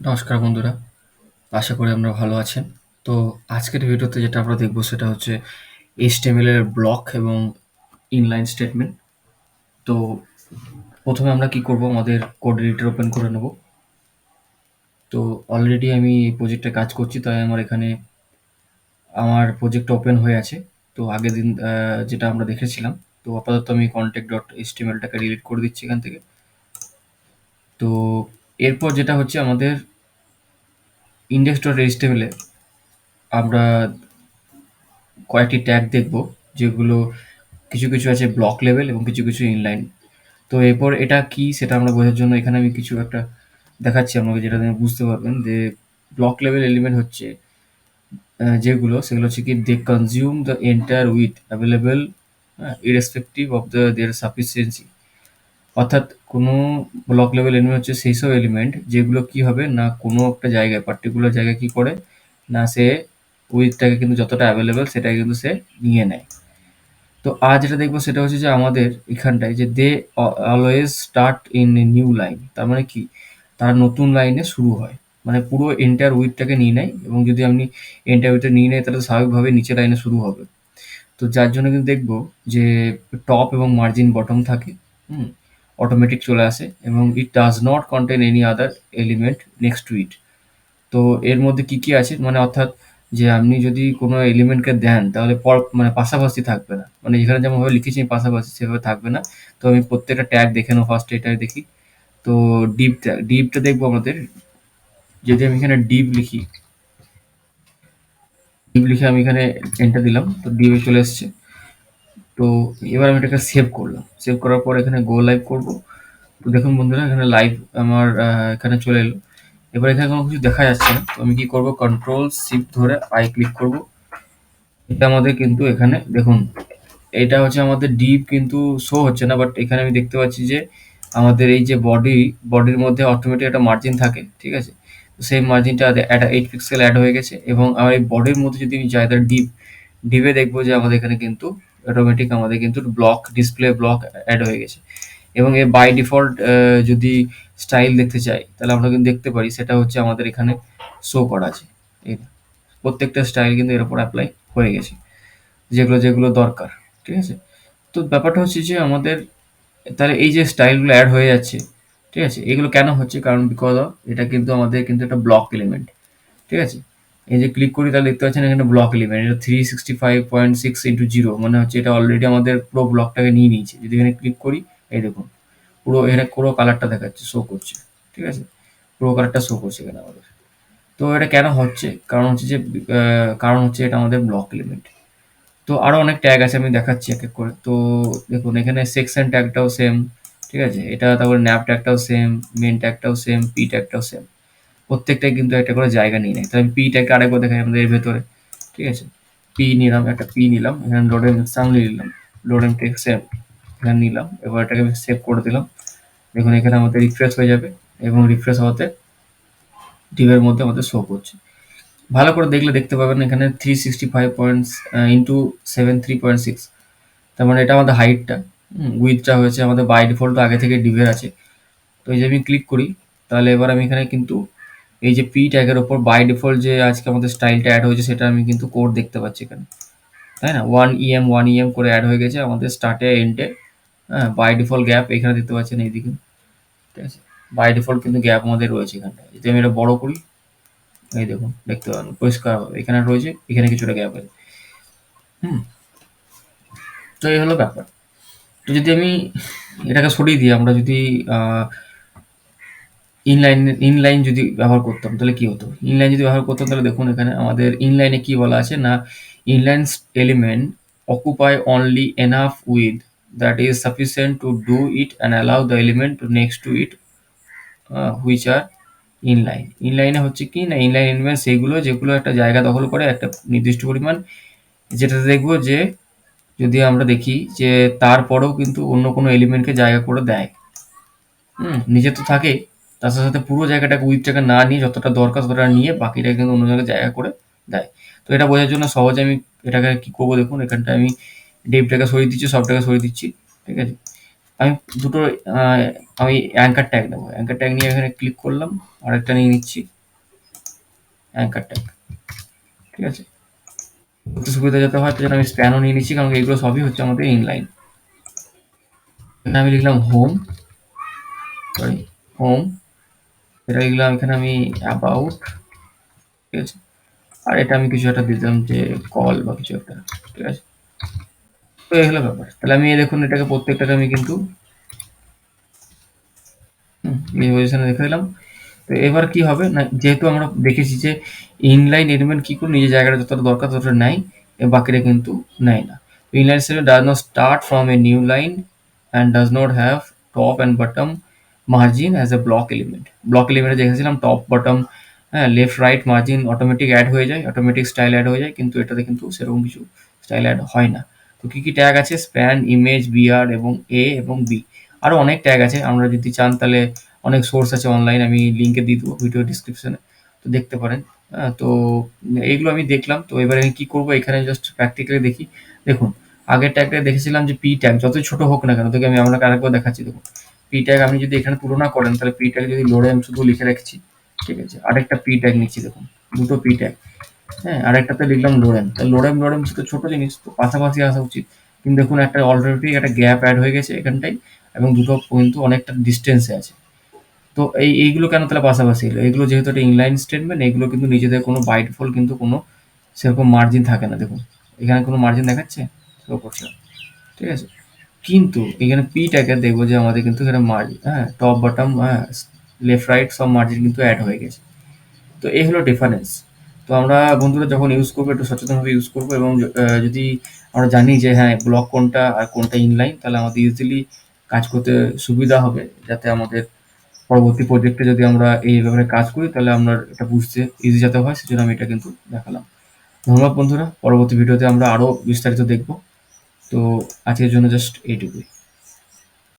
নমস্কার বন্ধুরা, আশা করি আমরা ভালো আছেন। তো আজকের ভিডিওতে যেটা আমরা দেখব সেটা হচ্ছে HTML এর ব্লক এবং ইনলাইন স্টেটমেন্ট। তো প্রথমে আমরা কি করব, আমাদের কোড এডিটর ওপেন করে নেব। তো অলরেডি আমি এই প্রজেক্টে কাজ করছি, তাই আমার এখানে আমার প্রজেক্ট ওপেন হয়ে আছে। তো আগের দিন যেটা আমরা দেখেছিলাম, তো আপাতত আমি কন্টেক্ট ডট এইচটিএমএলটাকে ডিলিট করে দিচ্ছি এখান থেকে। তো এরপর যেটা হচ্ছে আমাদের ইন্ডেক্স ডট এইচটিএমএলে আমরা কয়েকটি ট্যাগ দেখব, যেগুলো কিছু আছে ব্লক লেভেল এবং কিছু ইনলাইন। তো এরপর এটা কি সেটা আমরা বোঝার জন্য এখানে আমি কিছু একটা দেখাচ্ছি আপনাকে, যেটা আপনি বুঝতে পারবেন যে ব্লক লেভেল এলিমেন্ট হচ্ছে যেগুলো, সেগুলো হচ্ছে কি they consume the entire width available irrespective of their sufficiency. অর্থাৎ কোনো ব্লক লেভেল এলিমেন্ট হচ্ছে সেই সব এলিমেন্ট যেগুলো কি হবে না, কোনো একটা জায়গায় পার্টিকুলার জায়গায় কি করে না, সে উইথটাকে কিন্তু যতটা অ্যাভেলেবেল সেটাকে কিন্তু সে নিয়ে নেয়। তো আজ যেটা দেখবো সেটা হচ্ছে যে আমাদের এখানটায় যে they always start in a new line. তার মানে কি, তারা নতুন লাইনে শুরু হয়, মানে পুরো এন্টায়ার উইথটাকে নিয়ে নেয়, এবং যদি আপনি এন্টায়ার উইথটা নিয়ে নেয় তাহলে স্বাভাবিকভাবে নিচের লাইনে শুরু হবে। তো যার জন্য কিন্তু দেখবো যে টপ এবং মার্জিন বটম থাকে, হুম, অটোমেটিক চলে আসে, এবং it does not contain any other element next to it. তো এর মধ্যে কি আছে, মানে অর্থাৎ যে আপনি যদি কোনো এলিমেন্টকে দেন তাহলে মানে পাশাপাশি থাকবে না, মানে এখানে যেমনভাবে লিখেছি আমি পাশাপাশি সেভাবে থাকবে না। তো আমি প্রত্যেকটা ট্যাগ দেখে নেবো, ফার্স্ট এটা দেখি। তো ডিপটা দেখবো আমাদের। যদি আমি এখানে ডিপ লিখে আমি এখানে এন্টার দিলাম, তো ডিপে চলে এসছে। তো এবার আমি এটাকে সেভ করলাম, সেভ করার পর এখানে গো লাইভ করব। তো দেখুন বন্ধুরা, এখানে লাইভ আমার এখানে চলে এলো। এবার এখানে কোনো কিছু দেখা যাচ্ছে না, তো আমি কি করব, কন্ট্রোল শিফট ধরে আই ক্লিক করব। এটা আমাদের কিন্তু এখানে দেখুন, এটা হচ্ছে আমাদের ডিপ কিন্তু শো হচ্ছে না, বাট এখানে আমি দেখতে পাচ্ছি যে আমাদের এই যে বডির মধ্যে অটোমেটিক একটা মার্জিন থাকে, ঠিক আছে। তো সেই মার্জিনটা 8 পিক্সেল অ্যাড হয়ে গেছে, এবং আমার এই বডির মধ্যে যদি আমি যাই তাহলে ডিপে দেখবো যে আমাদের এখানে কিন্তু অটোমেটিক আমাদের কিন্তু ডিসপ্লে ব্লক অ্যাড হয়ে গেছে। এবং এ বাই ডিফল্ট যদি স্টাইল দেখতে চাই তাহলে আমরা কিন্তু দেখতে পারি, সেটা হচ্ছে আমাদের এখানে শো করা আছে। এই প্রত্যেকটা স্টাইল কিন্তু এর উপর অ্যাপ্লাই হয়ে গেছে, যেগুলো দরকার, ঠিক আছে। তো ব্যাপারটা হচ্ছে যে আমাদের তাহলে এই যে স্টাইলগুলো অ্যাড হয়ে যাচ্ছে, ঠিক আছে, এগুলো কেন হচ্ছে, কারণ বিকজ অফ এটা কিন্তু আমাদের কিন্তু একটা ব্লক এলিমেন্ট, ঠিক আছে। এই যে ক্লিক করি তাহলে দেখতে পাচ্ছেন এখানে ব্লক এলিমেন্ট, এটা 365.6 ইন্টু 0, মানে হচ্ছে এটা অলরেডি আমাদের পুরো ব্লকটাকে নিয়ে নিয়েছে। যদি এখানে ক্লিক করি, এই দেখুন পুরো এখানে পুরো কালারটা দেখাচ্ছে, শো করছে, ঠিক আছে, পুরো কালারটা শো করছে এখানে আমাদের। তো এটা কেন হচ্ছে, কারণ হচ্ছে এটা আমাদের ব্লক এলিমেন্ট। তো আরো অনেক ট্যাগ আছে, আমি দেখাচ্ছি এক এক করে। তো দেখুন এখানে সেকশন ট্যাগটাও সেম, ঠিক আছে, এটা তারপরে ন্যাপ ট্যাগটাও সেম, মেন ট্যাগটাও সেম, পি ট্যাগটাও সেম। প্রত্যেকটাই কিন্তু একটা করে জায়গা নিয়ে নেয়। তাহলে আমি পি ট্যাগটা আরেকবার দেখাই আমাদের এর ভেতরে, ঠিক আছে। একটা পি নিলাম, এখানে লোডেম সামনে নিলাম, লোডেম টেক্সট সেম এখানে নিলাম। এবার এটাকে আমি সেভ করে দিলাম। দেখুন এখানে আমাদের রিফ্রেশ হয়ে যাবে, এবং রিফ্রেশ হওয়াতে ডিভের মধ্যে আমাদের শো করছে। ভালো করে দেখলে দেখতে পাবেন এখানে 365 ইন্টু 73.6, তার মানে এটা আমাদের হাইটটা। উইথটা হয়েছে আমাদের বাই ডিফল্ট আগে থেকে ডিভের আছে। তো এই যে আমি ক্লিক করি, তাহলে এবার আমি এখানে কিন্তু এই যে পি ট্যাগের ওপর বাই ডিফল্ট যে আজকে আমাদের স্টাইলটা অ্যাড হয়েছে সেটা আমি কিন্তু কোড দেখতে পাচ্ছি এখানে, তাই না। 1 EM করে অ্যাড হয়ে গেছে আমাদের স্টার্টে এন্ডে। হ্যাঁ, বাই ডিফল্ট গ্যাপ এখানে দেখতে পাচ্ছেন এইদিকে, ঠিক আছে। বাই ডিফল্ট কিন্তু গ্যাপ আমাদের রয়েছে এখানটায়। যদি আমি এটা বড় করি, এই দেখুন দেখতে পাবেন পরিষ্কার হবে এখানে রয়েছে, এখানে কিছুটা গ্যাপ আছে। হুম। তো এই হলো ব্যাপার। তো যদি আমি এটাকে সরিয়ে দিই, আমরা যদি ইনলাইন যদি ব্যবহার করতাম তাহলে কি হতো, ইনলাইন যদি ব্যবহার করতাম তাহলে দেখুন এখানে আমাদের ইনলাইনে কি বলা আছে না, inline element occupy only enough width that is sufficient to do it and allow the element to next to it which are ইনলাইনে হচ্ছে কি না, ইনলাইন এলিমেন্ট সেইগুলো যেগুলো একটা জায়গা দখল করে একটা নির্দিষ্ট পরিমাণ, যেটাতে দেখবো যে যদি আমরা দেখি যে তারপরেও কিন্তু অন্য কোনো এলিমেন্টকে জায়গা করে দেয়। নিজে তো থাকেই, তার সাথে সাথে পুরো জায়গাটাকে উইথটাকে না নিয়ে যতটা দরকার ততটা নিয়ে বাকিটা কিন্তু অন্য জায়গায় জায়গা করে দেয়। তো এটা বোঝার জন্য সহজে আমি এটাকে কি করবো, দেখুন এখানটা আমি ডিপটাকে সরিয়ে দিচ্ছি, সবটাকে সরিয়ে দিচ্ছি, ঠিক আছে। আমি দুটো আহ, আমি অ্যাঙ্কার ট্যাগ নেবো, অ্যাঙ্কার ট্যাগ নিয়ে এখানে ক্লিক করলাম, আরেকটা নিয়ে নিচ্ছি। Anchor tag. ঠিক আছে? একটু সুবিধা যাতে হয় তার জন্য আমি স্প্যানও নিয়ে নিচ্ছি, কারণ এগুলো সবই হচ্ছে আমাদের ইনলাইন। এখানে আমি লিখলাম হোম, সরি হোম, এটা লিখলাম এখানে আমি অ্যাবাউট, ঠিক আছে? আর এটা আমি কিছু একটা দিতাম যে কল বা কিছু একটা, ঠিক আছে? তো এই হলো ব্যাপার। তাহলে আমি দেখুন এটাকে প্রত্যেকটাকে আমি কিন্তু এই পজিশনে রেখে দিলাম। তো এবার কি হবে না, যেহেতু আমরা দেখেছি যে ইনলাইন এলিমেন্ট কি করে নিজের জায়গাটা যতটা দরকার ততটা নেয়, বাকিটা কিন্তু নেয় না। Inline element does not start from a new line and does not have top and bottom margin as a block element. Block এলিমেন্টে দেখেছিলাম টপ বটম, হ্যাঁ, left right margin automatic add হয়ে যায়, অটোমেটিক স্টাইল অ্যাড হয়ে যায়, কিন্তু এটাতে কিন্তু সেরকম কিছু স্টাইল অ্যাড হয় না। তো কী কী ট্যাগ আছে? স্প্যান, ইমেজ, বিআর এবং এ এবং বি। আরও অনেক ট্যাগ আছে, আমরা যদি চান তাহলে অনেক সোর্স আছে অনলাইন, আমি লিঙ্কে দিয়ে দেবো ভিডিও ডিসক্রিপশনে, তো দেখতে পারেন। হ্যাঁ, তো এইগুলো আমি দেখলাম। তো এবারে আমি কী করবো, এখানে জাস্ট প্র্যাকটিক্যালি দেখি। দেখুন, আগের ট্যাগটা দেখেছিলাম যে পি ট্যাগ যতই ছোট হোক না কেন, তোকে আমি আপনাকে আরেকবার দেখাচ্ছি। দেখুন, পি ট্যাগ আপনি যদি এখানে তুলনা করেন তাহলে পি ট্যাগ যদি লোডে আমি শুধু লিখে রাখছি, ঠিক আছে? আরেকটা পি ট্যাগ নিচ্ছি, দেখুন দুটো পি ট্যাগ, হ্যাঁ, আরেকটাতে লিখলাম লোডেম। তা লোডেম লোডেম সেটা ছোট জিনিস, তো পাশাপাশি আসা উচিত। কিন্তু দেখুন একটা অলরেডি একটা গ্যাপ অ্যাড হয়ে গেছে এখানটাই, এবং দুটো কিন্তু অনেকটা ডিস্টেন্সে আছে। তো এইগুলো কেন তাহলে পাশাপাশি এলো? এগুলো যেহেতু একটা ইনলাইন স্টেটমেন্ট, এগুলো কিন্তু নিজেদের কোনো বাই ডিফল্ট কিন্তু কোনো সেরকম মার্জিন থাকে না। দেখুন এখানে কোনো মার্জিন দেখাচ্ছে? শো করছে না, ঠিক আছে? কিন্তু এখানে পিটাকে দেখবো যে আমাদের কিন্তু এখানে মার্জিন, হ্যাঁ, টপ বটম, হ্যাঁ, লেফট রাইট সব মার্জিন কিন্তু অ্যাড হয়ে গেছে। তো এই হলো ডিফারেন্স। তো আমরা বন্ধুরা যখন ইউজ করবো একটু সচেতনভাবে ইউজ করবো, এবং যদি আমরা জানি যে হ্যাঁ ব্লক কোনটা আর কোনটা ইনলাইন, তাহলে আমাদের ইজিলি কাজ করতে সুবিধা হবে, যাতে আমাদের পরবর্তী প্রজেক্টে যদি আমরা এই ব্যাপারে কাজ করি তাহলে আমরা এটা বুঝতে ইজি যাতে হয়, সেজন্য আমি এটা কিন্তু দেখালাম। ধন্যবাদ বন্ধুরা, পরবর্তী ভিডিওতে আমরা আরও বিস্তারিত দেখব। তো আজকের জন্য জাস্ট এইটুকুই।